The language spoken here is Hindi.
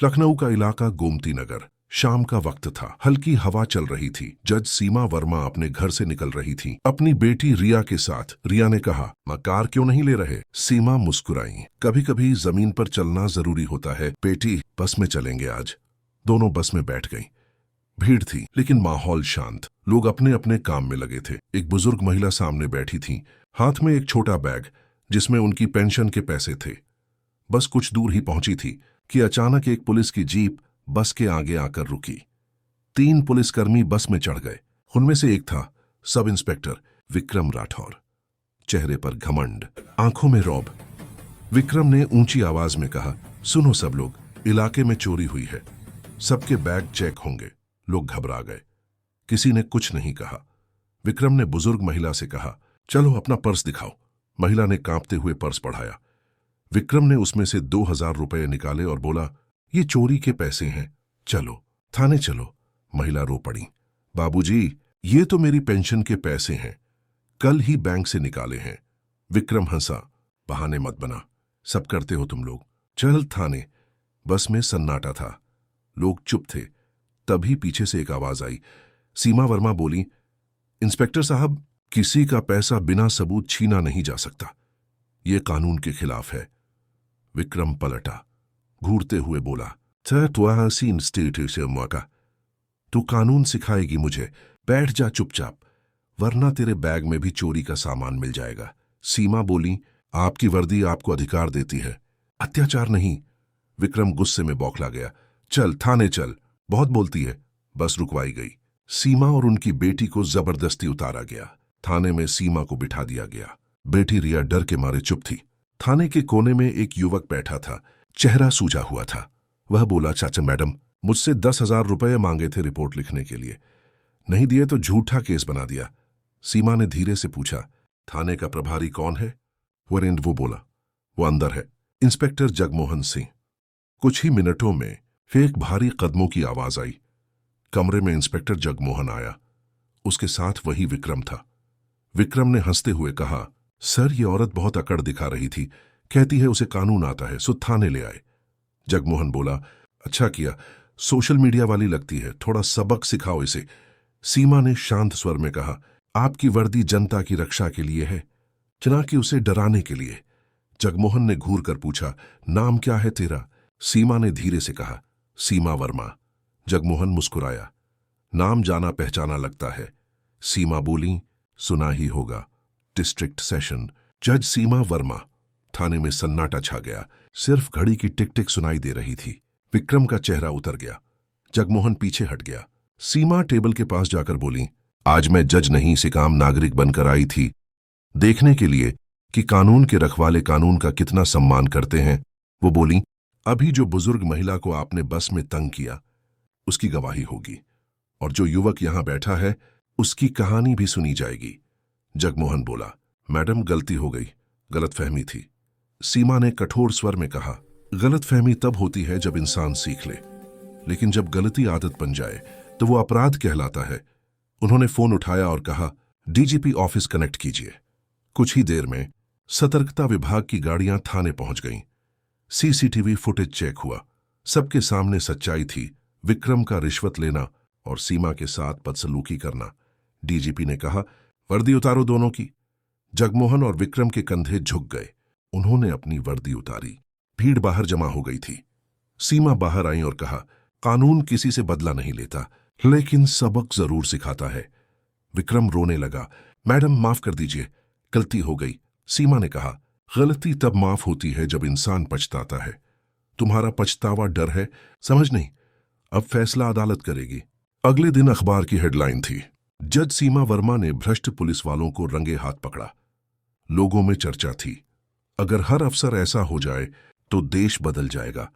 लखनऊ का इलाका गोमती नगर। शाम का वक्त था, हल्की हवा चल रही थी। जज सीमा वर्मा अपने घर से निकल रही थी अपनी बेटी रिया के साथ। रिया ने कहा, मां कार क्यों नहीं ले रहे? सीमा मुस्कुराई। कभी कभी जमीन पर चलना जरूरी होता है बेटी, बस में चलेंगे आज। दोनों बस में बैठ गईं। भीड़ थी लेकिन माहौल शांत। लोग अपने अपने काम में लगे थे। एक बुजुर्ग महिला सामने बैठी थी, हाथ में एक छोटा बैग जिसमें उनकी पेंशन के पैसे थे। बस कुछ दूर ही पहुंची थी कि अचानक एक पुलिस की जीप बस के आगे आकर रुकी। 3 पुलिसकर्मी बस में चढ़ गए। उनमें से एक था सब इंस्पेक्टर विक्रम राठौर। चेहरे पर घमंड, आंखों में रौब। विक्रम ने ऊंची आवाज में कहा, सुनो सब लोग, इलाके में चोरी हुई है, सबके बैग चेक होंगे। लोग घबरा गए, किसी ने कुछ नहीं कहा। विक्रम ने बुजुर्ग महिला से कहा, चलो अपना पर्स दिखाओ। महिला ने कांपते हुए पर्स बढ़ाया। विक्रम ने उसमें से 2000 रुपए निकाले और बोला, ये चोरी के पैसे हैं, चलो थाने चलो। महिला रो पड़ी, बाबूजी, ये तो मेरी पेंशन के पैसे हैं, कल ही बैंक से निकाले हैं। विक्रम हंसा, बहाने मत बना, सब करते हो तुम लोग, चल थाने। बस में सन्नाटा था, लोग चुप थे। तभी पीछे से एक आवाज आई। सीमा वर्मा बोली, इंस्पेक्टर साहब, किसी का पैसा बिना सबूत छीना नहीं जा सकता, यह कानून के खिलाफ है। विक्रम पलटा, घूरते हुए बोला, तू कानून सिखाएगी मुझे? बैठ जा चुपचाप, वरना तेरे बैग में भी चोरी का सामान मिल जाएगा। सीमा बोली, आपकी वर्दी आपको अधिकार देती है, अत्याचार नहीं। विक्रम गुस्से में बौखला गया, चल थाने चल, बहुत बोलती है। बस रुकवाई गई। सीमा और उनकी बेटी को जबरदस्ती उतारा गया। थाने में सीमा को बिठा दिया गया। बेटी रिया डर के मारे चुप थी। थाने के कोने में एक युवक बैठा था, चेहरा सूजा हुआ था। वह बोला, चाचा मैडम, मुझसे 10,000 रुपये मांगे थे रिपोर्ट लिखने के लिए, नहीं दिए तो झूठा केस बना दिया। सीमा ने धीरे से पूछा, थाने का प्रभारी कौन है? वरेंद्र वो बोला, वो अंदर है, इंस्पेक्टर जगमोहन सिंह। कुछ ही मिनटों में एक भारी कदमों की आवाज आई। कमरे में इंस्पेक्टर जगमोहन आया, उसके साथ वही विक्रम था। विक्रम ने हंसते हुए कहा, सर, ये औरत बहुत अकड़ दिखा रही थी, कहती है उसे कानून आता है, सो थाने ले आए। जगमोहन बोला, अच्छा किया, सोशल मीडिया वाली लगती है, थोड़ा सबक सिखाओ इसे। सीमा ने शांत स्वर में कहा, आपकी वर्दी जनता की रक्षा के लिए है, ना कि उसे डराने के लिए। जगमोहन ने घूर कर पूछा, नाम क्या है तेरा? सीमा ने धीरे से कहा, सीमा वर्मा। जगमोहन मुस्कुराया, नाम जाना पहचाना लगता है। सीमा बोली, सुना ही होगा, डिस्ट्रिक्ट सेशन जज सीमा वर्मा। थाने में सन्नाटा छा गया, सिर्फ घड़ी की टिक टिक सुनाई दे रही थी। विक्रम का चेहरा उतर गया। जगमोहन पीछे हट गया। सीमा टेबल के पास जाकर बोली, आज मैं जज नहीं सिर्फ आम नागरिक बनकर आई थी, देखने के लिए कि कानून के रखवाले कानून का कितना सम्मान करते हैं। वो बोली, अभी जो बुजुर्ग महिला को आपने बस में तंग किया, उसकी गवाही होगी, और जो युवक यहां बैठा है, उसकी कहानी भी सुनी जाएगी। जगमोहन बोला, मैडम गलती हो गई, गलतफहमी थी। सीमा ने कठोर स्वर में कहा, गलतफहमी तब होती है जब इंसान सीख ले, लेकिन जब गलती आदत बन जाए तो वो अपराध कहलाता है। उन्होंने फोन उठाया और कहा, डीजीपी ऑफिस कनेक्ट कीजिए। कुछ ही देर में सतर्कता विभाग की गाड़ियां थाने पहुंच गईं। सीसीटीवी फुटेज चेक हुआ। सबके सामने सच्चाई थी, विक्रम का रिश्वत लेना और सीमा के साथ बदसलूकी करना। डीजीपी ने कहा, वर्दी उतारो दोनों की। जगमोहन और विक्रम के कंधे झुक गए। उन्होंने अपनी वर्दी उतारी। भीड़ बाहर जमा हो गई थी। सीमा बाहर आई और कहा, कानून किसी से बदला नहीं लेता, लेकिन सबक जरूर सिखाता है। विक्रम रोने लगा, मैडम माफ कर दीजिए, गलती हो गई। सीमा ने कहा, गलती तब माफ होती है जब इंसान पछताता है। तुम्हारा पछतावा डर है, समझ नहीं। अब फैसला अदालत करेगी। अगले दिन अखबार की हेडलाइन थी, जज सीमा वर्मा ने भ्रष्ट पुलिस वालों को रंगे हाथ पकड़ा। लोगों में चर्चा थी, अगर हर अफसर ऐसा हो जाए तो देश बदल जाएगा।